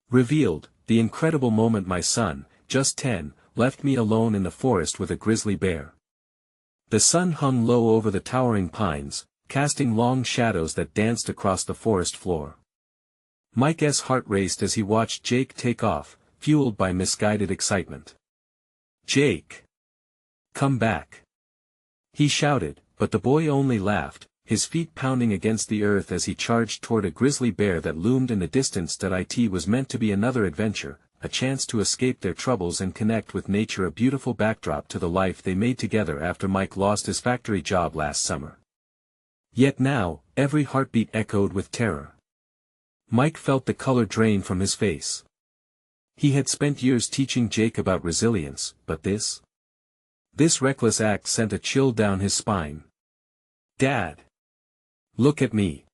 Revealed, the incredible moment my son, just 10, left me alone in the forest with a grizzly bear. The sun hung low over the towering pines, casting long shadows that danced across the forest floor. Mike's heart raced as he watched Jake take off, fueled by misguided excitement. "Jake! Come back!" he shouted, but the boy only laughed, his feet pounding against the earth as he charged toward a grizzly bear that loomed in the distance. It was meant to be another adventure, a chance to escape their troubles and connect with nature, a beautiful backdrop to the life they made together after Mike lost his factory job last summer. Yet now, every heartbeat echoed with terror. Mike felt the color drain from his face. He had spent years teaching Jake about resilience, but this reckless act sent a chill down his spine. "Dad! Look at me!"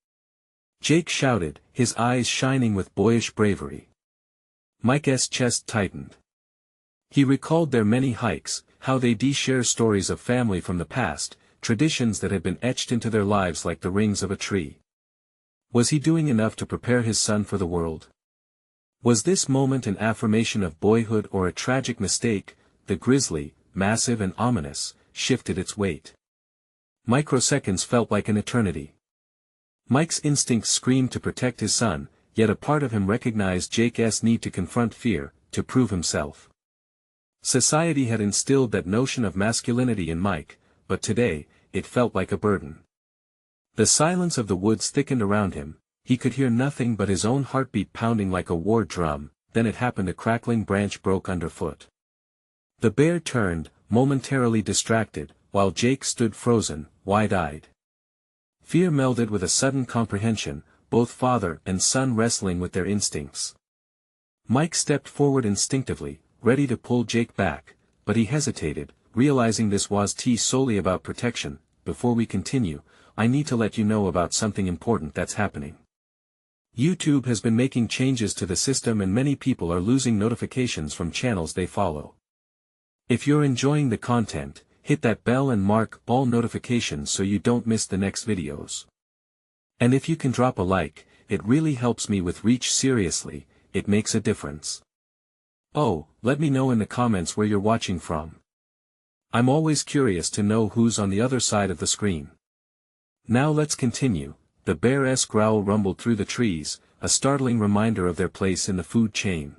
Jake shouted, his eyes shining with boyish bravery. Mike's chest tightened. He recalled their many hikes, how they'd share stories of family from the past, traditions that had been etched into their lives like the rings of a tree. Was he doing enough to prepare his son for the world? Was this moment an affirmation of boyhood or a tragic mistake? The grizzly, massive and ominous, shifted its weight. Microseconds felt like an eternity. Mike's instincts screamed to protect his son, yet a part of him recognized Jake's need to confront fear, to prove himself. Society had instilled that notion of masculinity in Mike, but today, it felt like a burden. The silence of the woods thickened around him, he could hear nothing but his own heartbeat pounding like a war drum. Then it happened, a crackling branch broke underfoot. The bear turned, momentarily distracted, while Jake stood frozen, wide-eyed. Fear melded with a sudden comprehension, both father and son wrestling with their instincts. Mike stepped forward instinctively, ready to pull Jake back, but he hesitated, realizing this was solely about protection. "Before we continue, I need to let you know about something important that's happening. YouTube has been making changes to the system and many people are losing notifications from channels they follow. If you're enjoying the content, hit that bell and mark all notifications so you don't miss the next videos. And if you can drop a like, it really helps me with reach. Seriously, it makes a difference. Oh, let me know in the comments where you're watching from. I'm always curious to know who's on the other side of the screen. Now let's continue." The bear's growl rumbled through the trees, a startling reminder of their place in the food chain.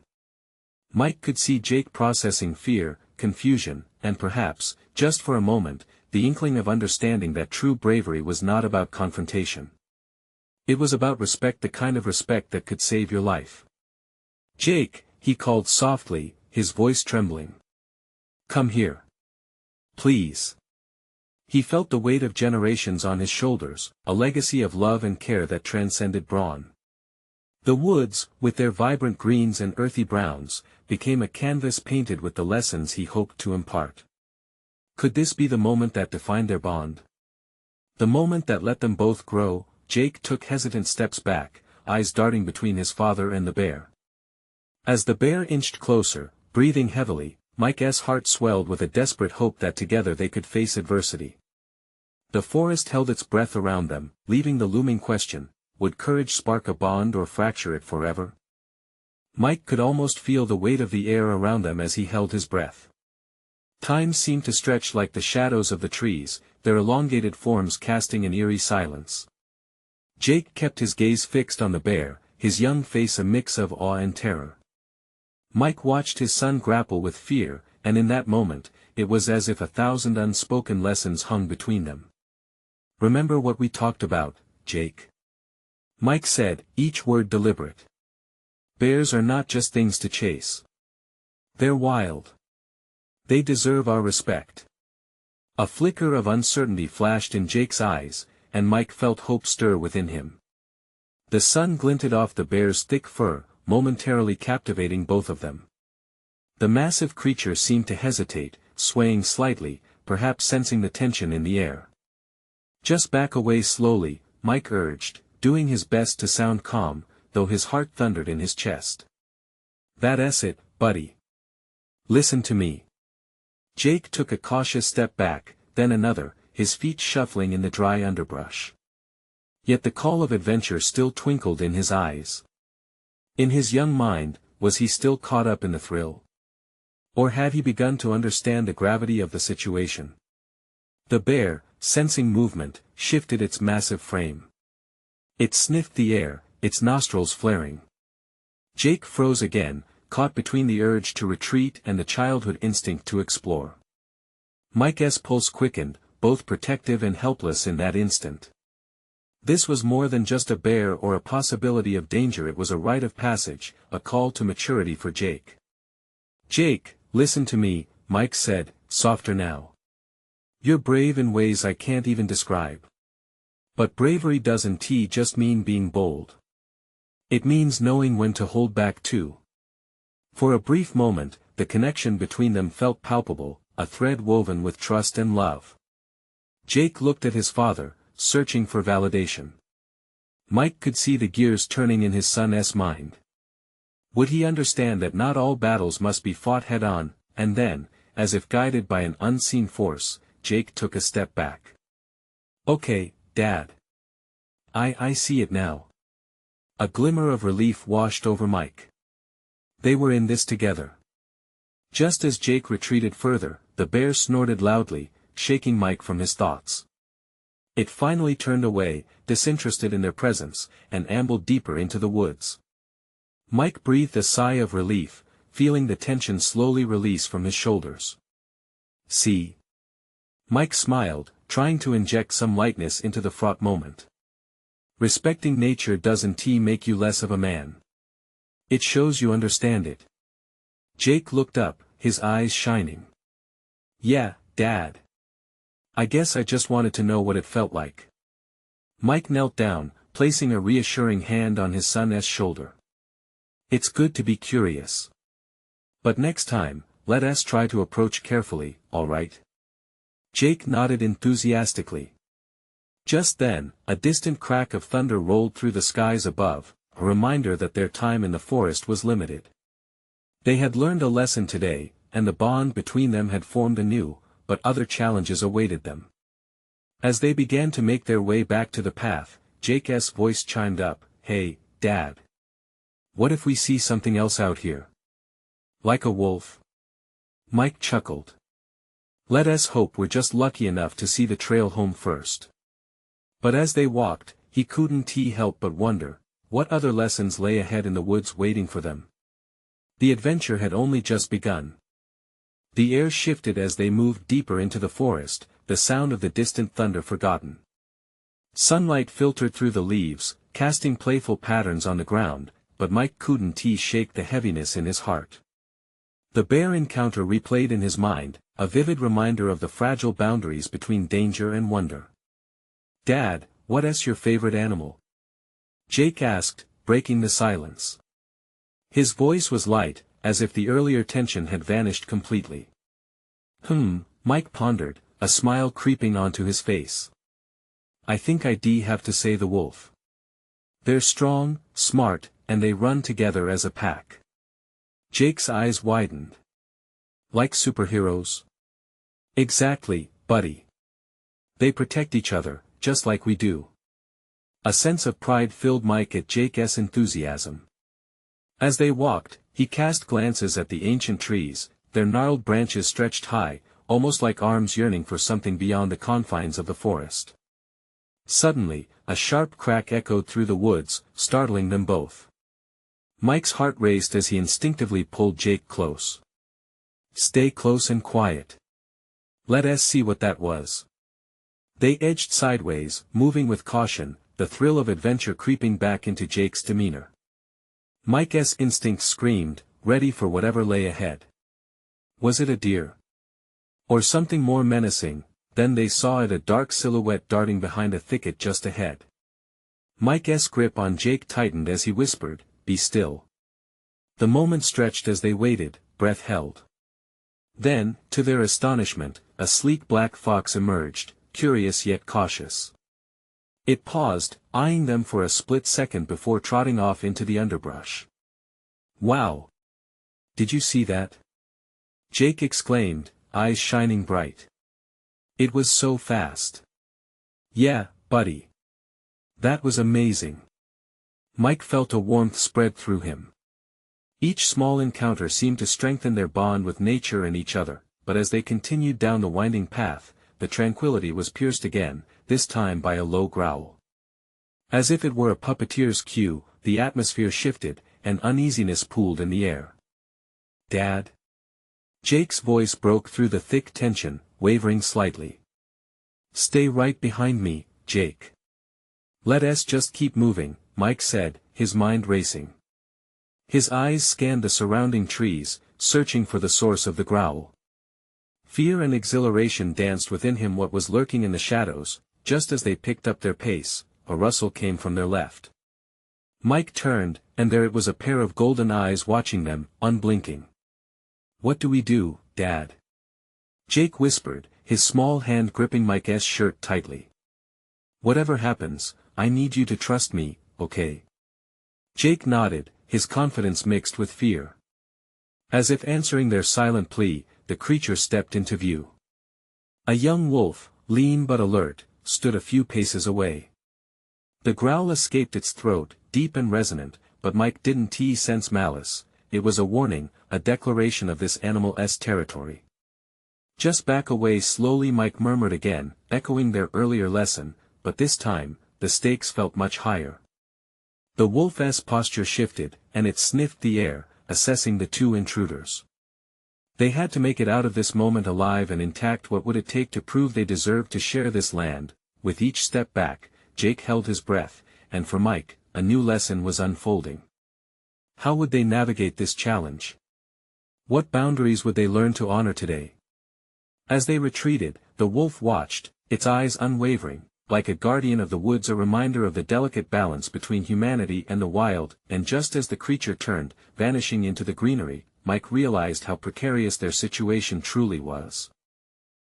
Mike could see Jake processing fear, confusion, and perhaps, just for a moment, the inkling of understanding that true bravery was not about confrontation. It was about respect, the kind of respect that could save your life. "Jake," he called softly, his voice trembling. "Come here. Please." He felt the weight of generations on his shoulders, a legacy of love and care that transcended brawn. The woods, with their vibrant greens and earthy browns, became a canvas painted with the lessons he hoped to impart. Could this be the moment that defined their bond? The moment that let them both grow? Jake took hesitant steps back, eyes darting between his father and the bear. As the bear inched closer, breathing heavily, Mike's heart swelled with a desperate hope that together they could face adversity. The forest held its breath around them, leaving the looming question: would courage spark a bond or fracture it forever? Mike could almost feel the weight of the air around them as he held his breath. Time seemed to stretch like the shadows of the trees, their elongated forms casting an eerie silence. Jake kept his gaze fixed on the bear, his young face a mix of awe and terror. Mike watched his son grapple with fear, and in that moment, it was as if 1,000 unspoken lessons hung between them. "Remember what we talked about, Jake?" Mike said, each word deliberate. "Bears are not just things to chase. They're wild. They deserve our respect." A flicker of uncertainty flashed in Jake's eyes, and Mike felt hope stir within him. The sun glinted off the bear's thick fur, momentarily captivating both of them. The massive creature seemed to hesitate, swaying slightly, perhaps sensing the tension in the air. "Just back away slowly," Mike urged, doing his best to sound calm, though his heart thundered in his chest. "That's it, buddy. Listen to me." Jake took a cautious step back, then another, his feet shuffling in the dry underbrush. Yet the call of adventure still twinkled in his eyes. In his young mind, was he still caught up in the thrill? Or had he begun to understand the gravity of the situation? The bear, sensing movement, shifted its massive frame. It sniffed the air, its nostrils flaring. Jake froze again, caught between the urge to retreat and the childhood instinct to explore. Mike's pulse quickened, both protective and helpless in that instant. This was more than just a bear or a possibility of danger, it was a rite of passage, a call to maturity for Jake. "Jake, listen to me," Mike said, softer now. "You're brave in ways I can't even describe. But bravery doesn't just mean being bold. It means knowing when to hold back too." For a brief moment, the connection between them felt palpable, a thread woven with trust and love. Jake looked at his father, searching for validation. Mike could see the gears turning in his son's mind. Would he understand that not all battles must be fought head-on? And then, as if guided by an unseen force, Jake took a step back. "Okay, Dad. I see it now." A glimmer of relief washed over Mike. They were in this together. Just as Jake retreated further, the bear snorted loudly, shaking Mike from his thoughts. It finally turned away, disinterested in their presence, and ambled deeper into the woods. Mike breathed a sigh of relief, feeling the tension slowly release from his shoulders. "See?" Mike smiled, trying to inject some lightness into the fraught moment. "Respecting nature doesn't make you less of a man. It shows you understand it." Jake looked up, his eyes shining. "Yeah, Dad. I guess I just wanted to know what it felt like." Mike knelt down, placing a reassuring hand on his son's shoulder. "It's good to be curious. But next time, let us try to approach carefully, all right?" Jake nodded enthusiastically. Just then, a distant crack of thunder rolled through the skies above, a reminder that their time in the forest was limited. They had learned a lesson today, and the bond between them had formed anew, but other challenges awaited them. As they began to make their way back to the path, Jake's voice chimed up, "Hey, Dad. What if we see something else out here? Like a wolf?" Mike chuckled. "Let us hope we're just lucky enough to see the trail home first." But as they walked, he couldn't help but wonder, what other lessons lay ahead in the woods waiting for them. The adventure had only just begun. The air shifted as they moved deeper into the forest, the sound of the distant thunder forgotten. Sunlight filtered through the leaves, casting playful patterns on the ground, but Mike couldn't shake the heaviness in his heart. The bear encounter replayed in his mind, a vivid reminder of the fragile boundaries between danger and wonder. "Dad, what's your favorite animal?" Jake asked, breaking the silence. His voice was light, as if the earlier tension had vanished completely. Mike pondered, a smile creeping onto his face. "I think I'd have to say the wolf. They're strong, smart, and they run together as a pack." Jake's eyes widened. "Like superheroes?" "Exactly, buddy. They protect each other, just like we do." A sense of pride filled Mike at Jake's enthusiasm. As they walked, he cast glances at the ancient trees, their gnarled branches stretched high, almost like arms yearning for something beyond the confines of the forest. Suddenly, a sharp crack echoed through the woods, startling them both. Mike's heart raced as he instinctively pulled Jake close. "Stay close and quiet. Let us see what that was." They edged sideways, moving with caution, the thrill of adventure creeping back into Jake's demeanor. Mike's instinct screamed, ready for whatever lay ahead. Was it a deer? Or something more menacing? Then they saw it, a dark silhouette darting behind a thicket just ahead. Mike's grip on Jake tightened as he whispered, "Be still." The moment stretched as they waited, breath held. Then, to their astonishment, a sleek black fox emerged, curious yet cautious. It paused, eyeing them for a split second before trotting off into the underbrush. "Wow! Did you see that?" Jake exclaimed, eyes shining bright. "It was so fast." "Yeah, buddy. That was amazing." Mike felt a warmth spread through him. Each small encounter seemed to strengthen their bond with nature and each other, but as they continued down the winding path, the tranquility was pierced again, this time by a low growl. As if it were a puppeteer's cue, the atmosphere shifted, and uneasiness pooled in the air. "Dad?" Jake's voice broke through the thick tension, wavering slightly. "Stay right behind me, Jake. Let us just keep moving," Mike said, his mind racing. His eyes scanned the surrounding trees, searching for the source of the growl. Fear and exhilaration danced within him. What was lurking in the shadows? Just as they picked up their pace, a rustle came from their left. Mike turned, and there it was, a pair of golden eyes watching them, unblinking. "What do we do, Dad?" Jake whispered, his small hand gripping Mike's shirt tightly. "Whatever happens, I need you to trust me, okay?" Jake nodded, his confidence mixed with fear. As if answering their silent plea, the creature stepped into view. A young wolf, lean but alert, stood a few paces away. The growl escaped its throat, deep and resonant, but Mike didn't sense malice. It was a warning, a declaration of this animal's territory. "Just back away slowly," Mike murmured again, echoing their earlier lesson, but this time, the stakes felt much higher. The wolf's posture shifted, and it sniffed the air, assessing the two intruders. They had to make it out of this moment alive and intact. What would it take to prove they deserved to share this land? With each step back, Jake held his breath, and for Mike, a new lesson was unfolding. How would they navigate this challenge? What boundaries would they learn to honor today? As they retreated, the wolf watched, its eyes unwavering, like a guardian of the woods, a reminder of the delicate balance between humanity and the wild, and just as the creature turned, vanishing into the greenery, Mike realized how precarious their situation truly was.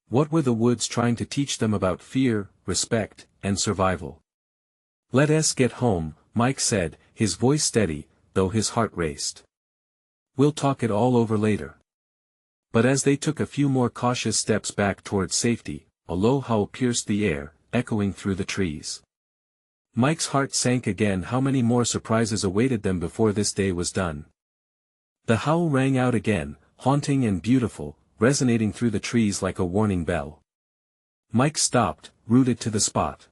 What were the woods trying to teach them about fear, respect, and survival? "Let us get home," Mike said, his voice steady, though his heart raced. "We'll talk it all over later." But as they took a few more cautious steps back towards safety, a low howl pierced the air, echoing through the trees. Mike's heart sank again. How many more surprises awaited them before this day was done? The howl rang out again, haunting and beautiful, resonating through the trees like a warning bell. Mike stopped, rooted to the spot.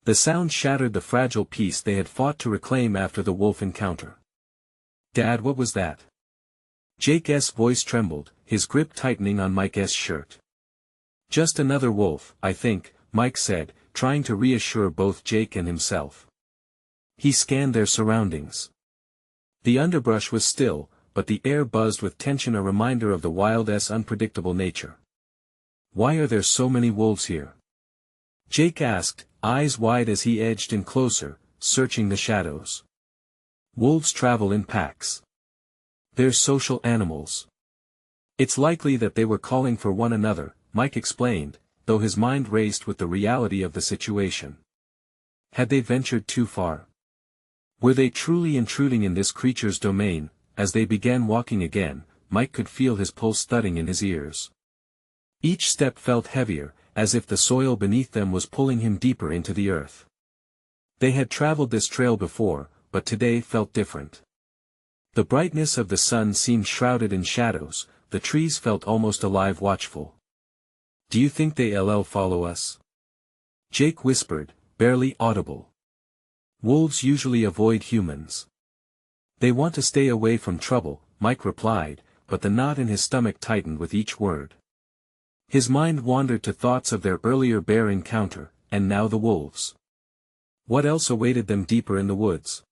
The sound shattered the fragile peace they had fought to reclaim after the wolf encounter. "Dad, what was that?" Jake's voice trembled, his grip tightening on Mike's shirt. "Just another wolf, I think," Mike said, trying to reassure both Jake and himself. He scanned their surroundings. The underbrush was still, but the air buzzed with tension, a reminder of the wild's unpredictable nature. "Why are there so many wolves here?" Jake asked, eyes wide as he edged in closer, searching the shadows. "Wolves travel in packs. They're social animals. It's likely that they were calling for one another," Mike explained, though his mind raced with the reality of the situation. Had they ventured too far? Were they truly intruding in this creature's domain? As they began walking again, Mike could feel his pulse thudding in his ears. Each step felt heavier, as if the soil beneath them was pulling him deeper into the earth. They had traveled this trail before, but today felt different. The brightness of the sun seemed shrouded in shadows, the trees felt almost alive, watchful. "Do you think they'll follow us?" Jake whispered, barely audible. "Wolves usually avoid humans. They want to stay away from trouble," Mike replied, but the knot in his stomach tightened with each word. His mind wandered to thoughts of their earlier bear encounter, and now the wolves. What else awaited them deeper in the woods?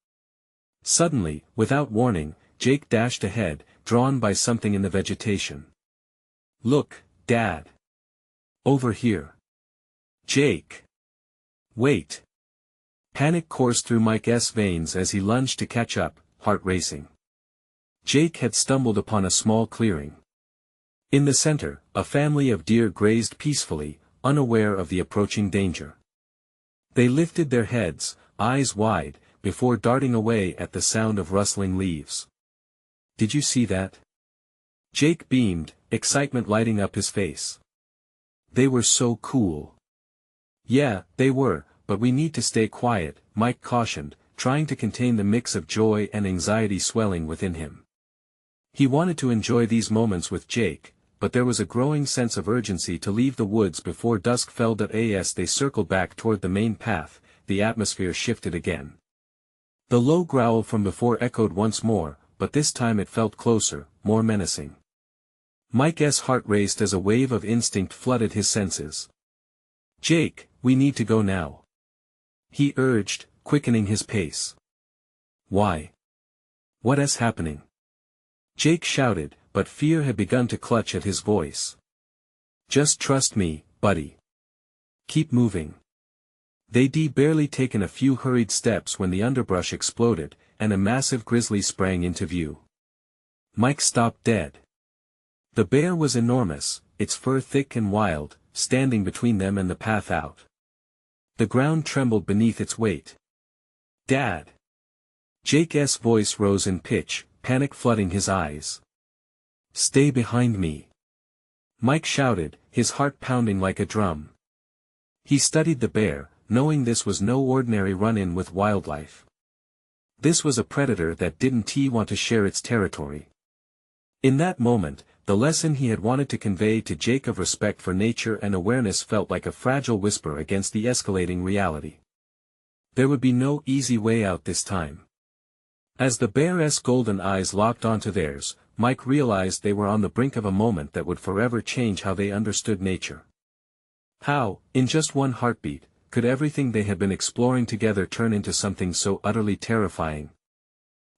Suddenly, without warning, Jake dashed ahead, drawn by something in the vegetation. "Look, Dad! Over here!" "Jake! Wait!" Panic coursed through Mike's veins as he lunged to catch up, heart racing. Jake had stumbled upon a small clearing. In the center, a family of deer grazed peacefully, unaware of the approaching danger. They lifted their heads, eyes wide, before darting away at the sound of rustling leaves. "Did you see that?" Jake beamed, excitement lighting up his face. "They were so cool." "Yeah, they were, but we need to stay quiet," Mike cautioned, trying to contain the mix of joy and anxiety swelling within him. He wanted to enjoy these moments with Jake, but there was a growing sense of urgency to leave the woods before dusk fell. As they circled back toward the main path, the atmosphere shifted again. The low growl from before echoed once more, but this time it felt closer, more menacing. Mike's heart raced as a wave of instinct flooded his senses. "Jake, we need to go now," he urged, quickening his pace. "Why? What is happening?" Jake shouted, but fear had begun to clutch at his voice. "Just trust me, buddy. Keep moving." They'd barely taken a few hurried steps when the underbrush exploded, and a massive grizzly sprang into view. Mike stopped dead. The bear was enormous, its fur thick and wild, standing between them and the path out. The ground trembled beneath its weight. "Dad!" Jake's voice rose in pitch, panic flooding his eyes. "Stay behind me!" Mike shouted, his heart pounding like a drum. He studied the bear, knowing this was no ordinary run-in with wildlife. This was a predator that didn't want to share its territory. In that moment, the lesson he had wanted to convey to Jake of respect for nature and awareness felt like a fragile whisper against the escalating reality. There would be no easy way out this time. As the bear's golden eyes locked onto theirs, Mike realized they were on the brink of a moment that would forever change how they understood nature. How, in just one heartbeat, could everything they had been exploring together turn into something so utterly terrifying?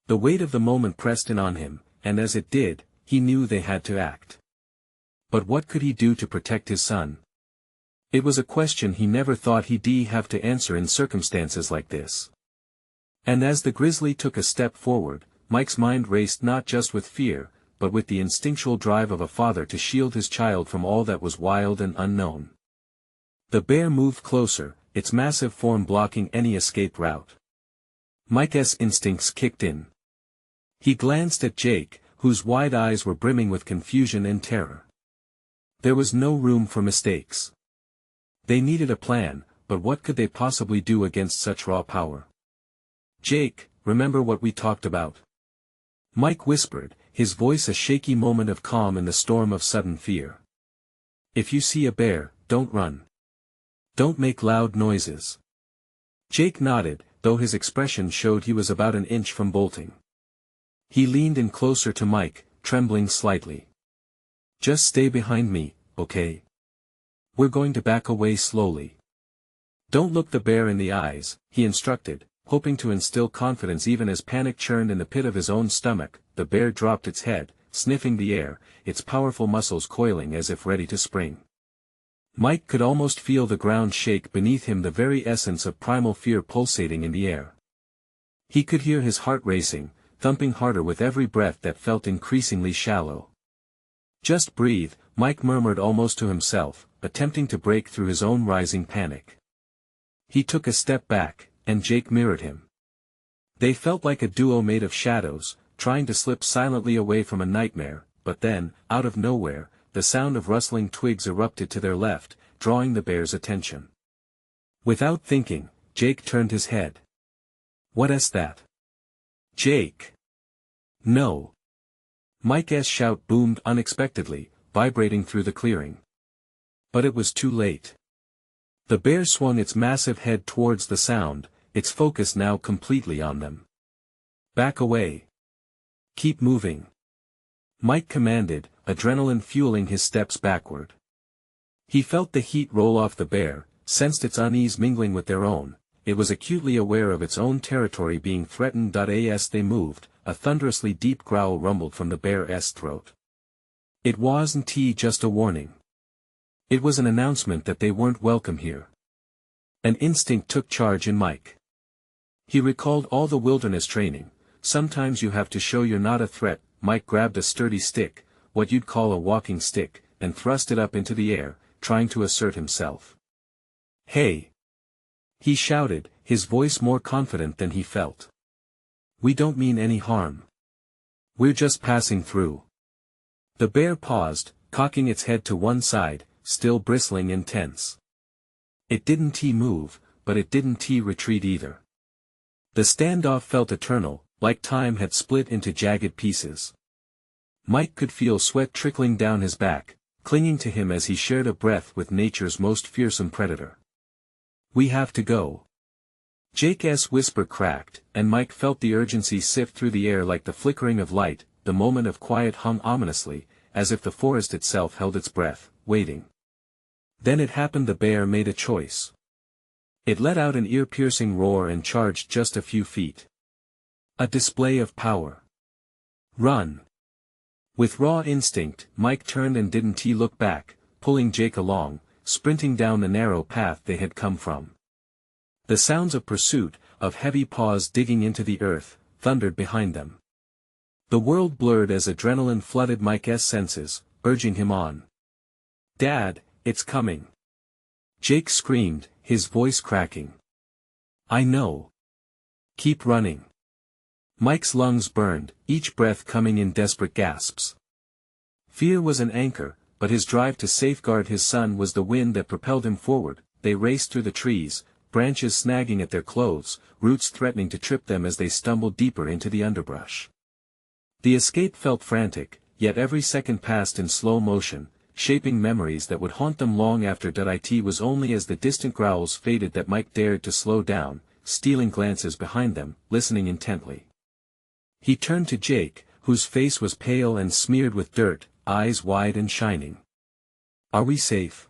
The weight of the moment pressed in on him, and as it did, he knew they had to act. But what could he do to protect his son? It was a question he never thought he'd have to answer in circumstances like this. And as the grizzly took a step forward, Mike's mind raced not just with fear, but with the instinctual drive of a father to shield his child from all that was wild and unknown. The bear moved closer, its massive form blocking any escape route. Mike's instincts kicked in. He glanced at Jake, whose wide eyes were brimming with confusion and terror. There was no room for mistakes. They needed a plan, but what could they possibly do against such raw power? "Jake, remember what we talked about?" Mike whispered, his voice a shaky moment of calm in the storm of sudden fear. "If you see a bear, don't run. Don't make loud noises." Jake nodded, though his expression showed he was about an inch from bolting. He leaned in closer to Mike, trembling slightly. "Just stay behind me, okay? We're going to back away slowly. Don't look the bear in the eyes," he instructed, hoping to instill confidence even as panic churned in the pit of his own stomach. The bear dropped its head, sniffing the air, its powerful muscles coiling as if ready to spring. Mike could almost feel the ground shake beneath him, the very essence of primal fear pulsating in the air. He could hear his heart racing, thumping harder with every breath that felt increasingly shallow. "Just breathe," Mike murmured almost to himself, attempting to break through his own rising panic. He took a step back, and Jake mirrored him. They felt like a duo made of shadows, trying to slip silently away from a nightmare, but then, out of nowhere, the sound of rustling twigs erupted to their left, drawing the bear's attention. Without thinking, Jake turned his head. "What is that?" "Jake!" "No!" Mike's shout boomed unexpectedly, vibrating through the clearing. But it was too late. The bear swung its massive head towards the sound, its focus now completely on them. "Back away. Keep moving," Mike commanded, adrenaline fueling his steps backward. He felt the heat roll off the bear, sensed its unease mingling with their own. It was acutely aware of its own territory being threatened. As they moved, a thunderously deep growl rumbled from the bear's throat. It wasn't just a warning. It was an announcement that they weren't welcome here. An instinct took charge in Mike. He recalled all the wilderness training. Sometimes you have to show you're not a threat. Mike grabbed a sturdy stick, what you'd call a walking stick, and thrust it up into the air, trying to assert himself. "Hey!" he shouted, his voice more confident than he felt. "We don't mean any harm. We're just passing through." The bear paused, cocking its head to one side, still bristling and tense. It didn't move, but it didn't retreat either. The standoff felt eternal, like time had split into jagged pieces. Mike could feel sweat trickling down his back, clinging to him as he shared a breath with nature's most fearsome predator. "We have to go." Jake's whisper cracked, and Mike felt the urgency sift through the air like the flickering of light. The moment of quiet hung ominously, as if the forest itself held its breath, waiting. Then it happened. The bear made a choice. It let out an ear-piercing roar and charged just a few feet. A display of power. "Run!" With raw instinct, Mike turned and didn't he look back, pulling Jake along, sprinting down the narrow path they had come from. The sounds of pursuit, of heavy paws digging into the earth, thundered behind them. The world blurred as adrenaline flooded Mike's senses, urging him on. "Dad, it's coming!" Jake screamed, his voice cracking. "I know. Keep running." Mike's lungs burned, each breath coming in desperate gasps. Fear was an anchor, but his drive to safeguard his son was the wind that propelled him forward. They raced through the trees, branches snagging at their clothes, roots threatening to trip them as they stumbled deeper into the underbrush. The escape felt frantic, yet every second passed in slow motion, shaping memories that would haunt them long after. It was only as the distant growls faded that Mike dared to slow down, stealing glances behind them, listening intently. He turned to Jake, whose face was pale and smeared with dirt, eyes wide and shining. "Are we safe?"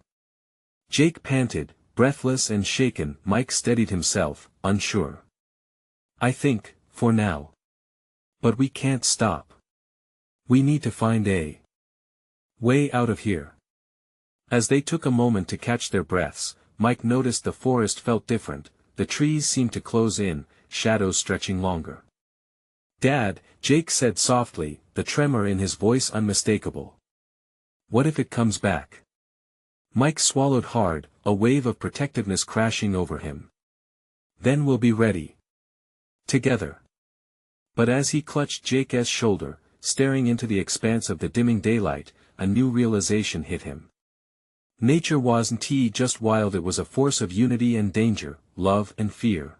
Jake panted, breathless and shaken. Mike steadied himself, unsure. "I think, for now. But we can't stop. We need to find a way out of here." As they took a moment to catch their breaths, Mike noticed the forest felt different. The trees seemed to close in, shadows stretching longer. "Dad," Jake said softly, the tremor in his voice unmistakable. "What if it comes back?" Mike swallowed hard, a wave of protectiveness crashing over him. "Then we'll be ready. Together." But as he clutched Jake's shoulder, staring into the expanse of the dimming daylight, a new realization hit him. Nature wasn't just wild, it was a force of unity and danger, love and fear.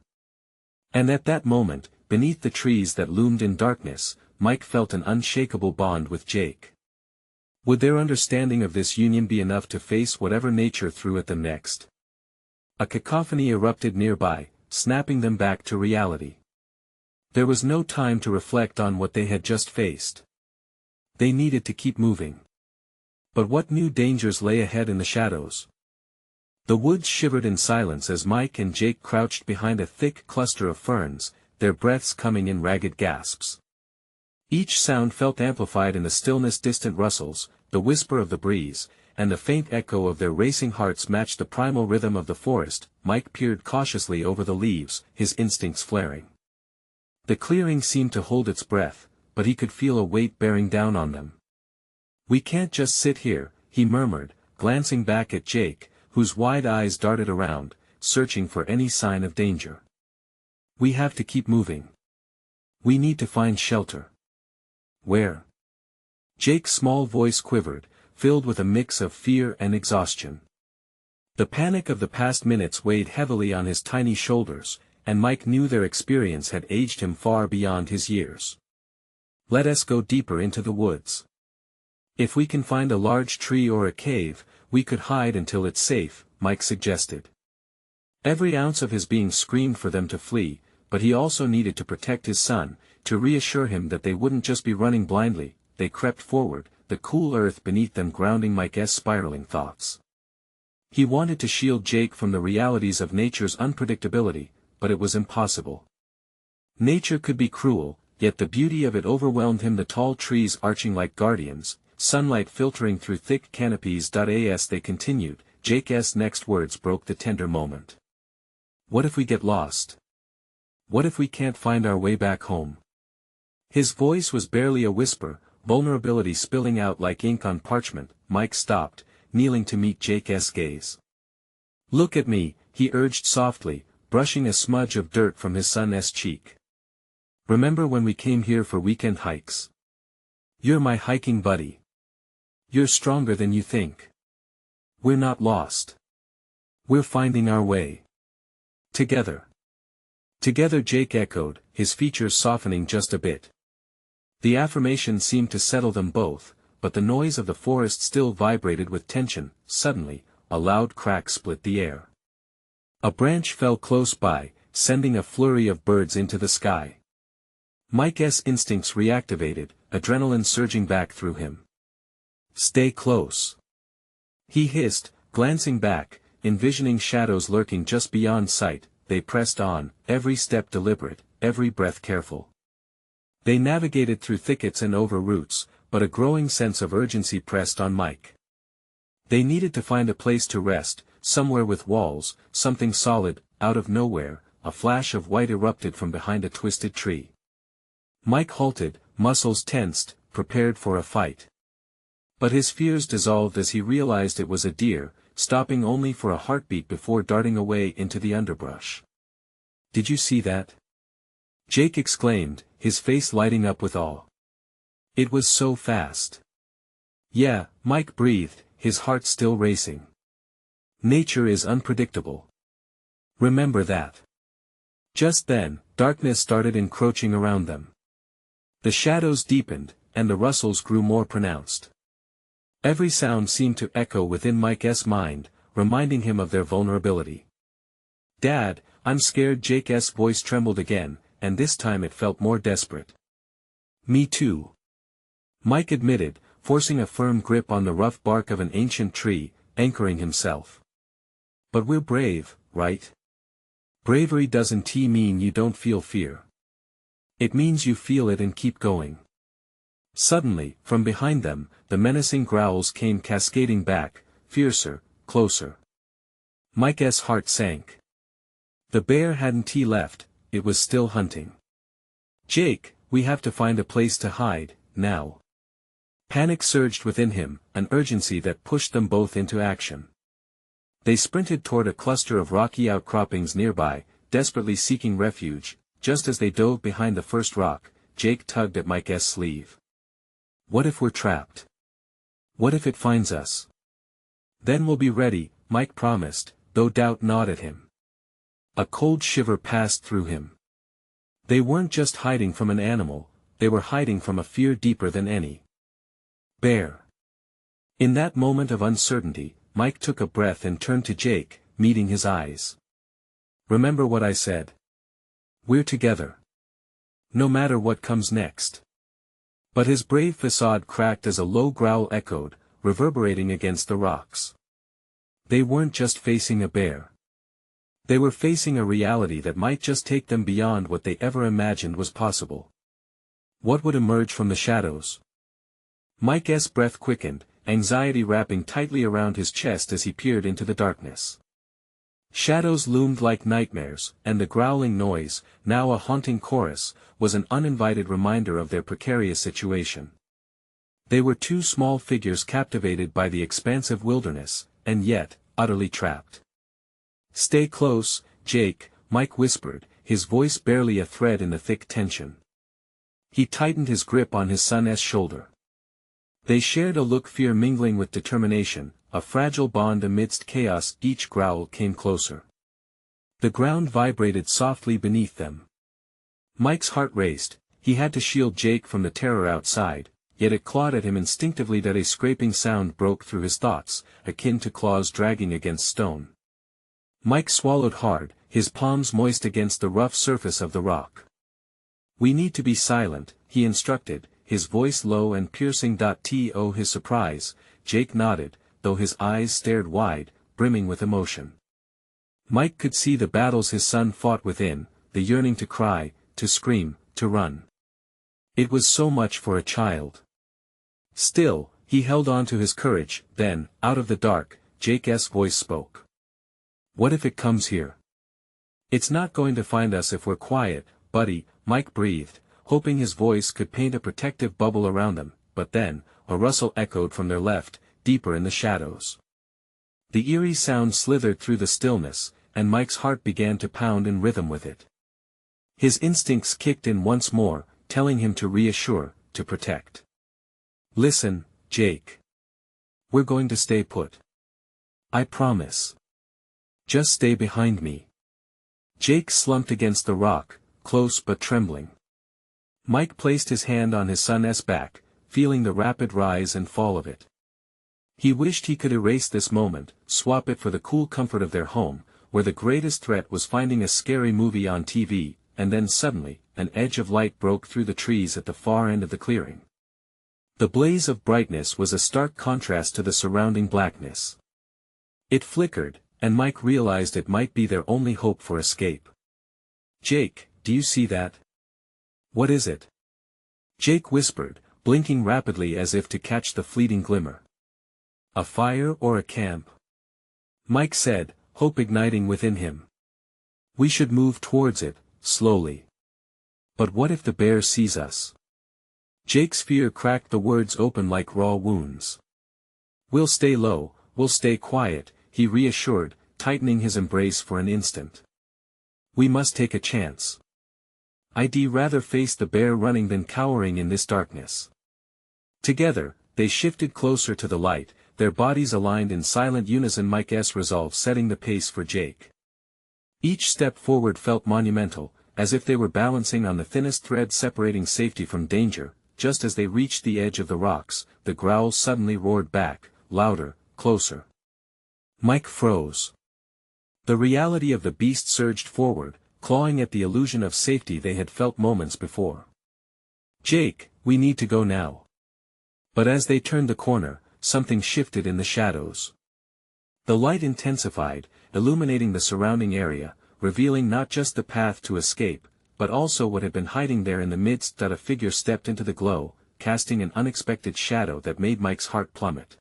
And at that moment, beneath the trees that loomed in darkness, Mike felt an unshakable bond with Jake. Would their understanding of this union be enough to face whatever nature threw at them next? A cacophony erupted nearby, snapping them back to reality. There was no time to reflect on what they had just faced. They needed to keep moving. But what new dangers lay ahead in the shadows? The woods shivered in silence as Mike and Jake crouched behind a thick cluster of ferns, their breaths coming in ragged gasps. Each sound felt amplified in the stillness. Distant rustles, the whisper of the breeze, and the faint echo of their racing hearts matched the primal rhythm of the forest. Mike peered cautiously over the leaves, his instincts flaring. The clearing seemed to hold its breath, but he could feel a weight bearing down on them. "We can't just sit here," he murmured, glancing back at Jake, whose wide eyes darted around, searching for any sign of danger. "We have to keep moving. We need to find shelter." "Where?" Jake's small voice quivered, filled with a mix of fear and exhaustion. The panic of the past minutes weighed heavily on his tiny shoulders, and Mike knew their experience had aged him far beyond his years. "Let us go deeper into the woods. If we can find a large tree or a cave, we could hide until it's safe," Mike suggested. Every ounce of his being screamed for them to flee, but he also needed to protect his son, to reassure him that they wouldn't just be running blindly. They crept forward, the cool earth beneath them grounding Mike's spiraling thoughts. He wanted to shield Jake from the realities of nature's unpredictability, but it was impossible. Nature could be cruel, yet the beauty of it overwhelmed him. The tall trees arching like guardians, sunlight filtering through thick canopies. As they continued, Jake's next words broke the tender moment. "What if we get lost? What if we can't find our way back home?" His voice was barely a whisper, vulnerability spilling out like ink on parchment. Mike stopped, kneeling to meet Jake's gaze. "Look at me," he urged softly, brushing a smudge of dirt from his son's cheek. "Remember when we came here for weekend hikes? You're my hiking buddy. You're stronger than you think. We're not lost. We're finding our way. Together." Together Jake echoed, his features softening just a bit. The affirmation seemed to settle them both, but the noise of the forest still vibrated with tension. Suddenly, a loud crack split the air. A branch fell close by, sending a flurry of birds into the sky. Mike's instincts reactivated, adrenaline surging back through him. "Stay close," he hissed, glancing back, envisioning shadows lurking just beyond sight. They pressed on, every step deliberate, every breath careful. They navigated through thickets and over roots, but a growing sense of urgency pressed on Mike. They needed to find a place to rest, somewhere with walls, something solid. Out of nowhere, a flash of white erupted from behind a twisted tree. Mike halted, muscles tensed, prepared for a fight. But his fears dissolved as he realized it was a deer, stopping only for a heartbeat before darting away into the underbrush. "Did you see that?" Jake exclaimed, his face lighting up with awe. "It was so fast." "Yeah," Mike breathed, his heart still racing. "Nature is unpredictable. Remember that." Just then, darkness started encroaching around them. The shadows deepened, and the rustles grew more pronounced. Every sound seemed to echo within Mike's mind, reminding him of their vulnerability. "Dad, I'm scared." Jake's voice trembled again, and this time it felt more desperate. "Me too," Mike admitted, forcing a firm grip on the rough bark of an ancient tree, anchoring himself. "But we're brave, right? Bravery doesn't mean you don't feel fear. It means you feel it and keep going." Suddenly, from behind them, the menacing growls came cascading back, fiercer, closer. Mike's heart sank. The bear hadn't left, it was still hunting. "Jake, we have to find a place to hide, now." Panic surged within him, an urgency that pushed them both into action. They sprinted toward a cluster of rocky outcroppings nearby, desperately seeking refuge. Just as they dove behind the first rock, Jake tugged at Mike's sleeve. "What if we're trapped? What if it finds us?" "Then we'll be ready," Mike promised, though doubt gnawed at him. A cold shiver passed through him. They weren't just hiding from an animal, they were hiding from a fear deeper than any. Bear. In that moment of uncertainty, Mike took a breath and turned to Jake, meeting his eyes. "Remember what I said. We're together. No matter what comes next." But his brave facade cracked as a low growl echoed, reverberating against the rocks. They weren't just facing a bear. They were facing a reality that might just take them beyond what they ever imagined was possible. What would emerge from the shadows? Mike's breath quickened, anxiety wrapping tightly around his chest as he peered into the darkness. Shadows loomed like nightmares, and the growling noise, now a haunting chorus, was an uninvited reminder of their precarious situation. They were two small figures captivated by the expansive wilderness, and yet, utterly trapped. "Stay close, Jake," Mike whispered, his voice barely a thread in the thick tension. He tightened his grip on his son's shoulder. They shared a look, fear mingling with determination, a fragile bond amidst chaos. Each growl came closer. The ground vibrated softly beneath them. Mike's heart raced. He had to shield Jake from the terror outside, yet it clawed at him instinctively that a scraping sound broke through his thoughts, akin to claws dragging against stone. Mike swallowed hard, his palms moist against the rough surface of the rock. "We need to be silent," he instructed, his voice low and piercing. To his surprise, Jake nodded, though his eyes stared wide, brimming with emotion. Mike could see the battles his son fought within, the yearning to cry, to scream, to run. It was so much for a child. Still, he held on to his courage. Then, out of the dark, Jake's voice spoke. "What if it comes here?" "It's not going to find us if we're quiet, buddy," Mike breathed, hoping his voice could paint a protective bubble around them. But then, a rustle echoed from their left, deeper in the shadows. The eerie sound slithered through the stillness, and Mike's heart began to pound in rhythm with it. His instincts kicked in once more, telling him to reassure, to protect. "Listen, Jake. We're going to stay put. I promise. Just stay behind me." Jake slumped against the rock, close but trembling. Mike placed his hand on his son's back, feeling the rapid rise and fall of it. He wished he could erase this moment, swap it for the cool comfort of their home, where the greatest threat was finding a scary movie on TV, and then suddenly, an edge of light broke through the trees at the far end of the clearing. The blaze of brightness was a stark contrast to the surrounding blackness. It flickered, and Mike realized it might be their only hope for escape. "Jake, do you see that?" "What is it?" Jake whispered, blinking rapidly as if to catch the fleeting glimmer. "A fire or a camp?" Mike said, hope igniting within him. "We should move towards it, slowly." "But what if the bear sees us?" Jake's fear cracked the words open like raw wounds. "We'll stay low, we'll stay quiet," he reassured, tightening his embrace for an instant. "We must take a chance. I'd rather face the bear running than cowering in this darkness." Together, they shifted closer to the light, their bodies aligned in silent unison, Mike's resolve setting the pace for Jake. Each step forward felt monumental, as if they were balancing on the thinnest thread separating safety from danger. Just as they reached the edge of the rocks, the growl suddenly roared back, louder, closer. Mike froze. The reality of the beast surged forward, clawing at the illusion of safety they had felt moments before. "Jake, we need to go now." But as they turned the corner, something shifted in the shadows. The light intensified, illuminating the surrounding area, revealing not just the path to escape, but also what had been hiding there in the midst. That a figure stepped into the glow, casting an unexpected shadow that made Mike's heart plummet.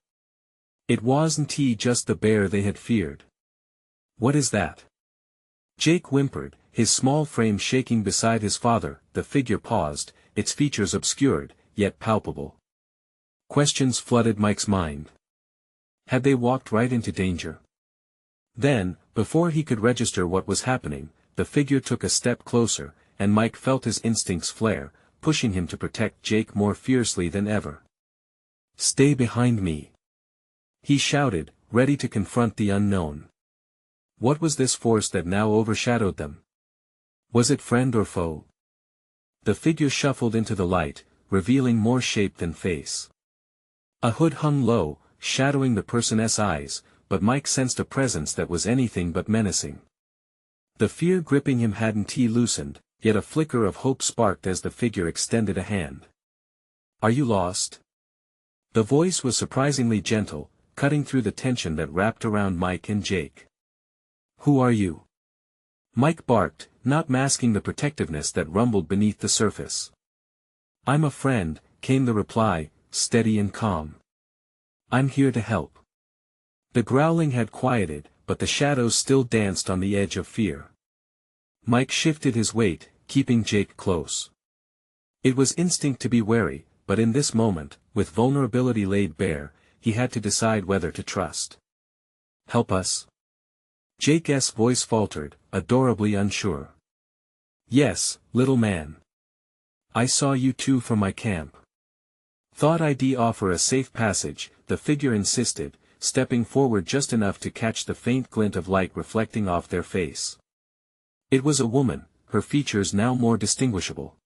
It wasn't just the bear they had feared. "What is that?" Jake whimpered, his small frame shaking beside his father. The figure paused, its features obscured, yet palpable. Questions flooded Mike's mind. Had they walked right into danger? Then, before he could register what was happening, the figure took a step closer, and Mike felt his instincts flare, pushing him to protect Jake more fiercely than ever. "Stay behind me!" he shouted, ready to confront the unknown. What was this force that now overshadowed them? Was it friend or foe? The figure shuffled into the light, revealing more shape than face. A hood hung low, shadowing the person's eyes, but Mike sensed a presence that was anything but menacing. The fear gripping him hadn't loosened, yet a flicker of hope sparked as the figure extended a hand. "Are you lost?" The voice was surprisingly gentle, cutting through the tension that wrapped around Mike and Jake. "Who are you?" Mike barked, not masking the protectiveness that rumbled beneath the surface. "I'm a friend," came the reply, steady and calm. "I'm here to help." The growling had quieted, but the shadows still danced on the edge of fear. Mike shifted his weight, keeping Jake close. It was instinct to be wary, but in this moment, with vulnerability laid bare, he had to decide whether to trust. "Help us?" Jake's voice faltered, adorably unsure. "Yes, little man. I saw you two from my camp. Thought I'd offer a safe passage," the figure insisted, stepping forward just enough to catch the faint glint of light reflecting off their face. It was a woman, her features now more distinguishable.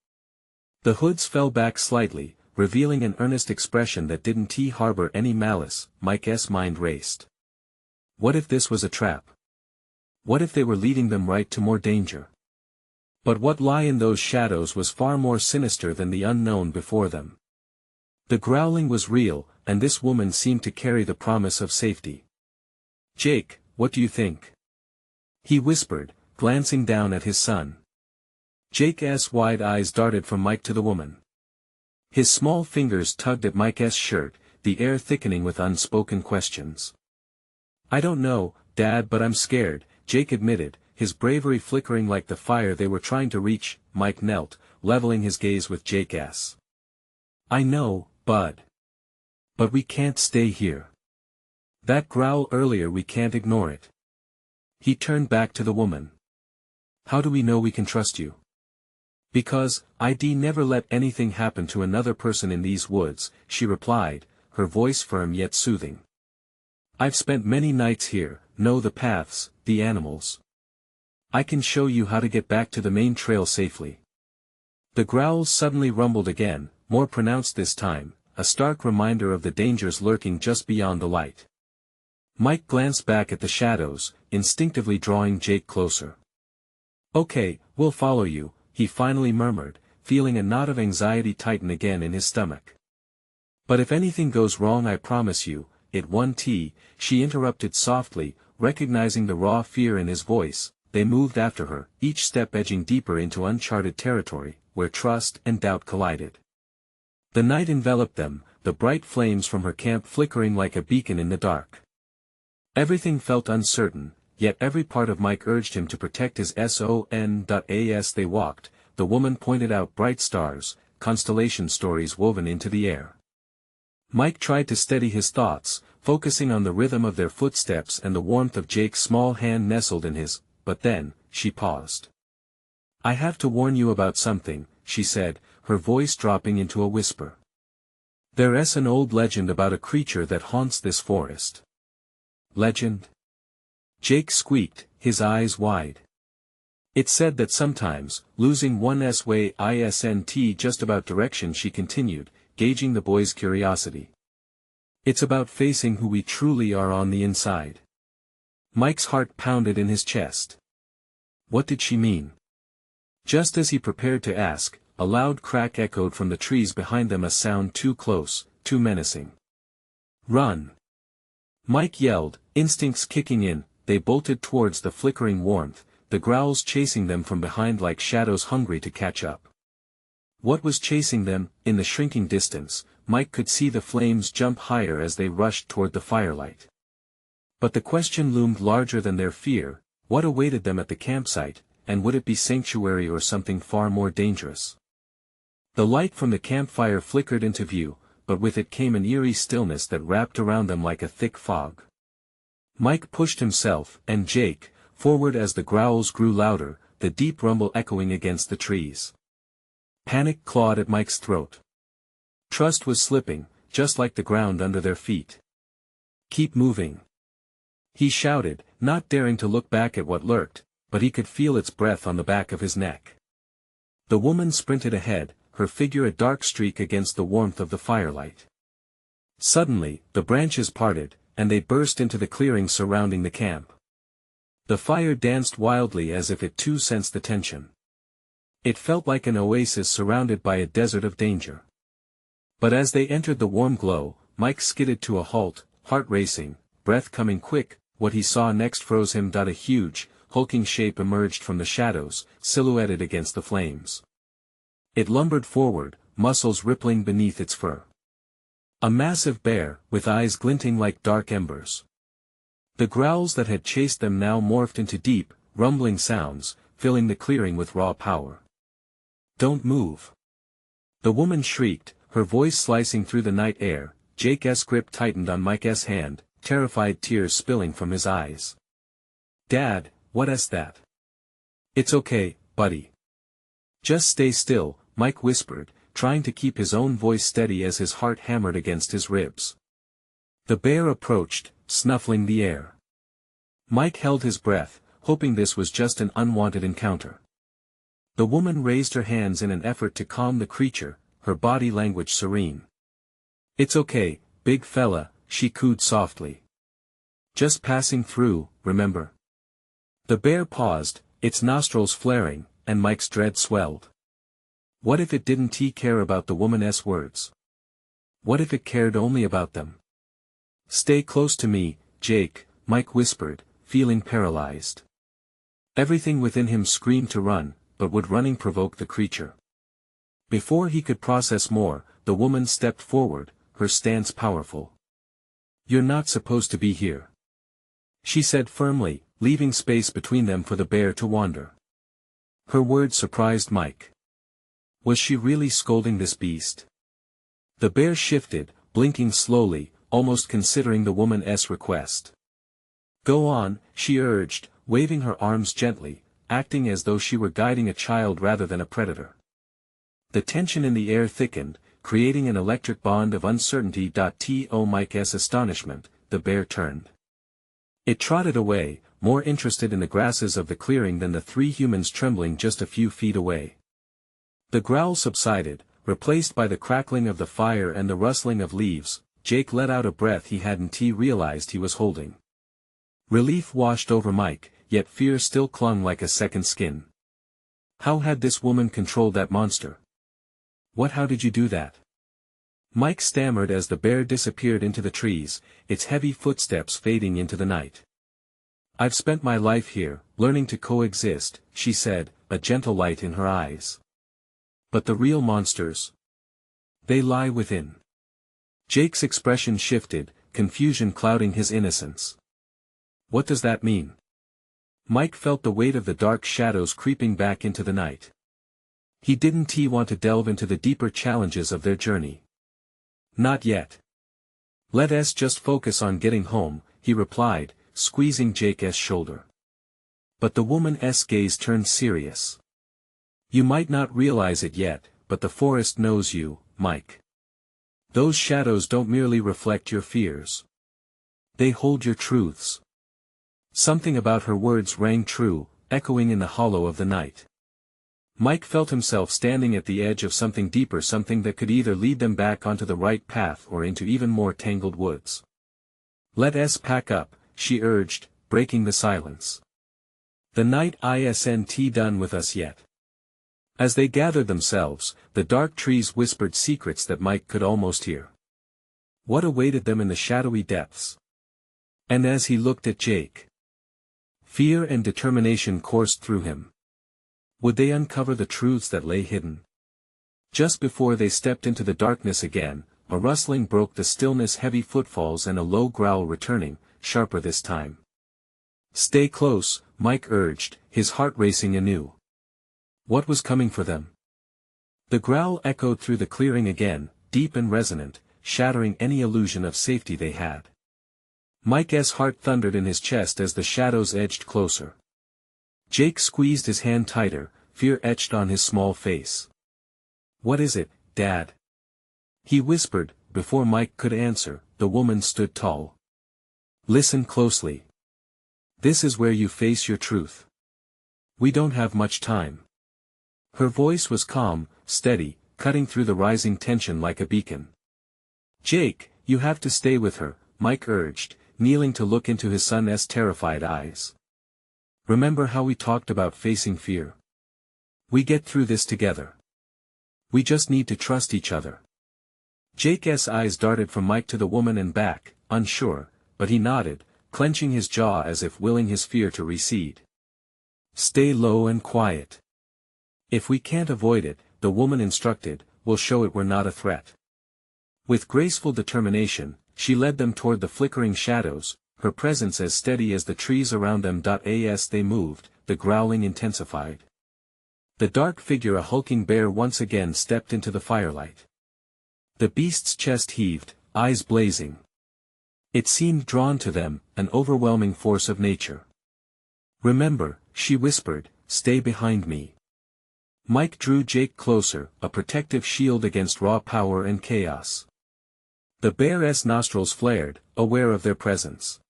The hoods fell back slightly, revealing an earnest expression that didn't harbor any malice. Mike's mind raced. What if this was a trap? What if they were leading them right to more danger? But what lay in those shadows was far more sinister than the unknown before them. The growling was real, and this woman seemed to carry the promise of safety. "Jake, what do you think?" he whispered, glancing down at his son. Jake's wide eyes darted from Mike to the woman. His small fingers tugged at Mike's shirt, the air thickening with unspoken questions. "I don't know, Dad, but I'm scared," Jake admitted, his bravery flickering like the fire they were trying to reach. Mike knelt, leveling his gaze with Jake's. "I know, Bud. But we can't stay here. That growl earlier, we can't ignore it." He turned back to the woman. "How do we know we can trust you?" "Because, I'd never let anything happen to another person in these woods," she replied, her voice firm yet soothing. "I've spent many nights here, know the paths, the animals. I can show you how to get back to the main trail safely. The growls suddenly rumbled again, more pronounced this time, a stark reminder of the dangers lurking just beyond the light. Mike glanced back at the shadows, instinctively drawing Jake closer. Okay, we'll follow you, he finally murmured, feeling a knot of anxiety tighten again in his stomach. But if anything goes wrong I promise you, it won't. She interrupted softly, recognizing the raw fear in his voice. They moved after her, each step edging deeper into uncharted territory, where trust and doubt collided. The night enveloped them, the bright flames from her camp flickering like a beacon in the dark. Everything felt uncertain, yet every part of Mike urged him to protect his son. As they walked, the woman pointed out bright stars, constellation stories woven into the air. Mike tried to steady his thoughts, focusing on the rhythm of their footsteps and the warmth of Jake's small hand nestled in his, but then, she paused. I have to warn you about something, she said, her voice dropping into a whisper. There's an old legend about a creature that haunts this forest. Legend? Jake squeaked, his eyes wide. It said that sometimes, losing one's way isn't just about direction, she continued, gauging the boy's curiosity. It's about facing who we truly are on the inside. Mike's heart pounded in his chest. What did she mean? Just as he prepared to ask, a loud crack echoed from the trees behind them, a sound too close, too menacing. Run! Mike yelled, instincts kicking in. They bolted towards the flickering warmth, the growls chasing them from behind like shadows hungry to catch up. What was chasing them? In the shrinking distance, Mike could see the flames jump higher as they rushed toward the firelight. But the question loomed larger than their fear: what awaited them at the campsite, and would it be sanctuary or something far more dangerous? The light from the campfire flickered into view, but with it came an eerie stillness that wrapped around them like a thick fog. Mike pushed himself, and Jake, forward as the growls grew louder, the deep rumble echoing against the trees. Panic clawed at Mike's throat. Trust was slipping, just like the ground under their feet. Keep moving, he shouted, not daring to look back at what lurked, but he could feel its breath on the back of his neck. The woman sprinted ahead, her figure a dark streak against the warmth of the firelight. Suddenly, the branches parted, and they burst into the clearing surrounding the camp. The fire danced wildly as if it too sensed the tension. It felt like an oasis surrounded by a desert of danger. But as they entered the warm glow, Mike skidded to a halt, heart racing, breath coming quick. What he saw next froze him. A huge, hulking shape emerged from the shadows, silhouetted against the flames. It lumbered forward, muscles rippling beneath its fur. A massive bear, with eyes glinting like dark embers. The growls that had chased them now morphed into deep, rumbling sounds, filling the clearing with raw power. Don't move! The woman shrieked, her voice slicing through the night air. Jake's grip tightened on Mike's hand, terrified tears spilling from his eyes. Dad, what's that? It's okay, buddy. Just stay still, Mike whispered, trying to keep his own voice steady as his heart hammered against his ribs. The bear approached, snuffling the air. Mike held his breath, hoping this was just an unwanted encounter. The woman raised her hands in an effort to calm the creature, her body language serene. It's okay, big fella, she cooed softly. Just passing through, remember? The bear paused, its nostrils flaring, and Mike's dread swelled. What if it didn't care about the woman's words? What if it cared only about them? Stay close to me, Jake, Mike whispered, feeling paralyzed. Everything within him screamed to run, but would running provoke the creature? Before he could process more, the woman stepped forward, her stance powerful. You're not supposed to be here, she said firmly, leaving space between them for the bear to wander. Her words surprised Mike. Was she really scolding this beast? The bear shifted, blinking slowly, almost considering the woman's request. Go on, she urged, waving her arms gently, acting as though she were guiding a child rather than a predator. The tension in the air thickened, creating an electric bond of uncertainty. To Mike's astonishment, the bear turned. It trotted away, more interested in the grasses of the clearing than the three humans trembling just a few feet away. The growl subsided, replaced by the crackling of the fire and the rustling of leaves. Jake let out a breath he hadn't realized he was holding. Relief washed over Mike, yet fear still clung like a second skin. How had this woman controlled that monster? How did you do that? Mike stammered as the bear disappeared into the trees, its heavy footsteps fading into the night. I've spent my life here, learning to coexist, she said, a gentle light in her eyes. But the real monsters? They lie within. Jake's expression shifted, confusion clouding his innocence. What does that mean? Mike felt the weight of the dark shadows creeping back into the night. He didn't want to delve into the deeper challenges of their journey. Not yet. Let us just focus on getting home, he replied, squeezing Jake's shoulder. But the woman's gaze turned serious. You might not realize it yet, but the forest knows you, Mike. Those shadows don't merely reflect your fears. They hold your truths. Something about her words rang true, echoing in the hollow of the night. Mike felt himself standing at the edge of something deeper, something that could either lead them back onto the right path or into even more tangled woods. Let us pack up, she urged, breaking the silence. The night isn't done with us yet. As they gathered themselves, the dark trees whispered secrets that Mike could almost hear. What awaited them in the shadowy depths? And as he looked at Jake, fear and determination coursed through him. Would they uncover the truths that lay hidden? Just before they stepped into the darkness again, a rustling broke the stillness, heavy footfalls and a low growl returning, sharper this time. Stay close, Mike urged, his heart racing anew. What was coming for them? The growl echoed through the clearing again, deep and resonant, shattering any illusion of safety they had. Mike's heart thundered in his chest as the shadows edged closer. Jake squeezed his hand tighter, fear etched on his small face. What is it, Dad? He whispered. Before Mike could answer, the woman stood tall. Listen closely. This is where you face your truth. We don't have much time. Her voice was calm, steady, cutting through the rising tension like a beacon. Jake, you have to stay with her, Mike urged, kneeling to look into his son's terrified eyes. Remember how we talked about facing fear? We get through this together. We just need to trust each other. Jake's eyes darted from Mike to the woman and back, unsure, but he nodded, clenching his jaw as if willing his fear to recede. Stay low and quiet. If we can't avoid it, the woman instructed, we'll show it we're not a threat. With graceful determination, she led them toward the flickering shadows, her presence as steady as the trees around them. As they moved, the growling intensified. The dark figure, a hulking bear, once again stepped into the firelight. The beast's chest heaved, eyes blazing. It seemed drawn to them, an overwhelming force of nature. Remember, she whispered, stay behind me. Mike drew Jake closer, a protective shield against raw power and chaos. The bear's nostrils flared, aware of their presence.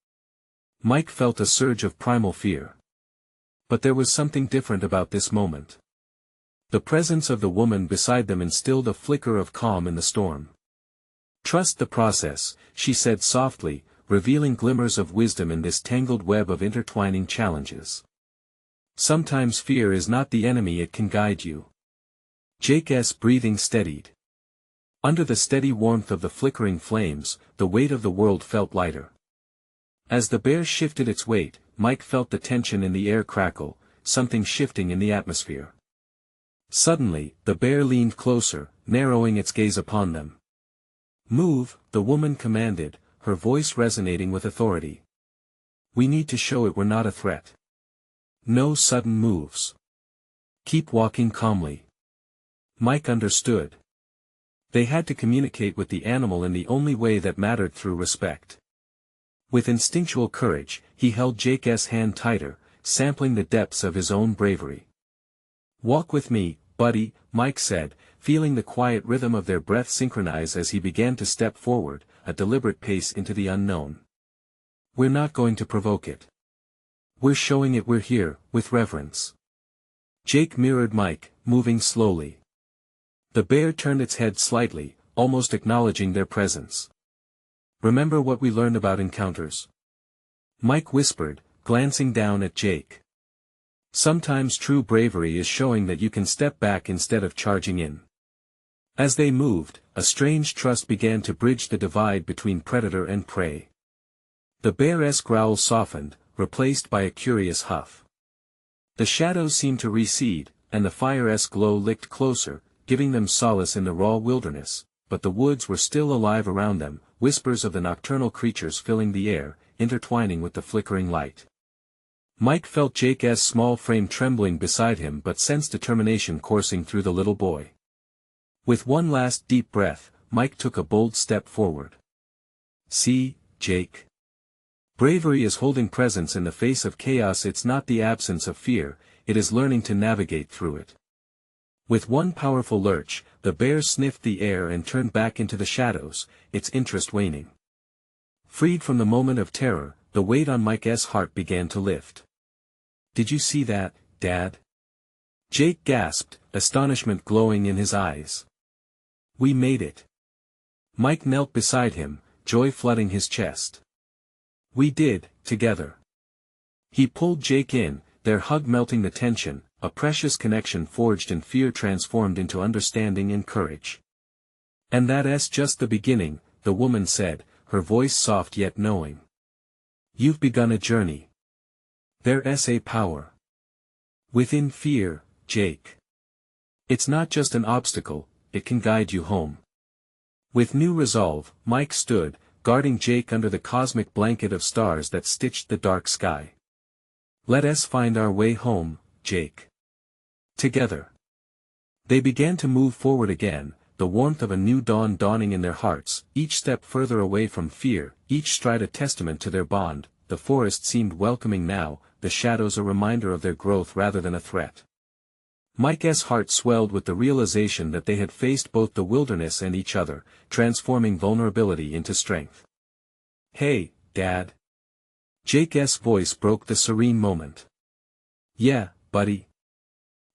Mike felt a surge of primal fear. But there was something different about this moment. The presence of the woman beside them instilled a flicker of calm in the storm. Trust the process, she said softly, revealing glimmers of wisdom in this tangled web of intertwining challenges. Sometimes fear is not the enemy, it can guide you. Jake's breathing steadied. Under the steady warmth of the flickering flames, the weight of the world felt lighter. As the bear shifted its weight, Mike felt the tension in the air crackle, something shifting in the atmosphere. Suddenly, the bear leaned closer, narrowing its gaze upon them. Move, the woman commanded, her voice resonating with authority. We need to show it we're not a threat. No sudden moves. Keep walking calmly. Mike understood. They had to communicate with the animal in the only way that mattered, through respect. With instinctual courage, he held Jake's hand tighter, sampling the depths of his own bravery. Walk with me, buddy, Mike said, feeling the quiet rhythm of their breath synchronize as he began to step forward, a deliberate pace into the unknown. We're not going to provoke it. We're showing it we're here, with reverence. Jake mirrored Mike, moving slowly. The bear turned its head slightly, almost acknowledging their presence. Remember what we learned about encounters? Mike whispered, glancing down at Jake. Sometimes true bravery is showing that you can step back instead of charging in. As they moved, a strange trust began to bridge the divide between predator and prey. The bear's growl softened, replaced by a curious huff. The shadows seemed to recede, and the fire's glow licked closer, giving them solace in the raw wilderness, but the woods were still alive around them, whispers of the nocturnal creatures filling the air, intertwining with the flickering light. Mike felt Jake's small frame trembling beside him but sensed determination coursing through the little boy. With one last deep breath, Mike took a bold step forward. See, Jake. Bravery is holding presence in the face of chaos. It's not the absence of fear, it is learning to navigate through it. With one powerful lurch, the bear sniffed the air and turned back into the shadows, its interest waning. Freed from the moment of terror, the weight on Mike's heart began to lift. Did you see that, Dad? Jake gasped, astonishment glowing in his eyes. We made it. Mike knelt beside him, joy flooding his chest. We did, together. He pulled Jake in, their hug melting the tension, a precious connection forged in fear transformed into understanding and courage. And that's just the beginning, the woman said, her voice soft yet knowing. You've begun a journey. There's a power within fear, Jake. It's not just an obstacle, it can guide you home. With new resolve, Mike stood, guarding Jake under the cosmic blanket of stars that stitched the dark sky. Let us find our way home, Jake. Together. They began to move forward again, the warmth of a new dawn dawning in their hearts, each step further away from fear, each stride a testament to their bond. The forest seemed welcoming now, the shadows a reminder of their growth rather than a threat. Mike's heart swelled with the realization that they had faced both the wilderness and each other, transforming vulnerability into strength. Hey, Dad. Jake's voice broke the serene moment. Yeah, buddy.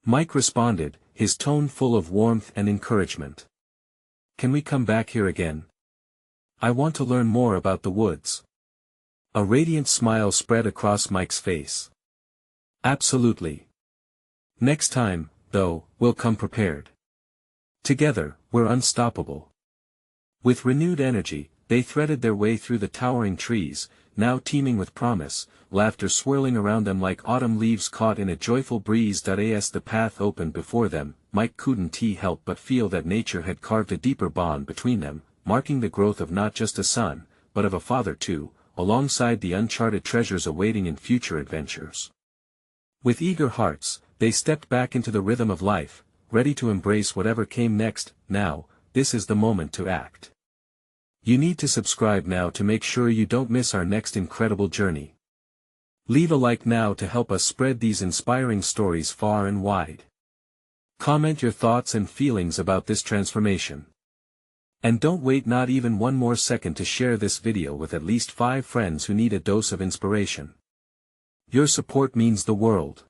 Mike responded, his tone full of warmth and encouragement. Can we come back here again? I want to learn more about the woods. A radiant smile spread across Mike's face. Absolutely. Next time, though, we'll come prepared. Together, we're unstoppable. With renewed energy, they threaded their way through the towering trees, now teeming with promise, laughter swirling around them like autumn leaves caught in a joyful breeze. As the path opened before them, Mike couldn't help but feel that nature had carved a deeper bond between them, marking the growth of not just a son, but of a father too, alongside the uncharted treasures awaiting in future adventures. With eager hearts, they stepped back into the rhythm of life, ready to embrace whatever came next. Now, this is the moment to act. You need to subscribe now to make sure you don't miss our next incredible journey. Leave a like now to help us spread these inspiring stories far and wide. Comment your thoughts and feelings about this transformation. And don't wait not even one more second to share this video with at least 5 friends who need a dose of inspiration. Your support means the world.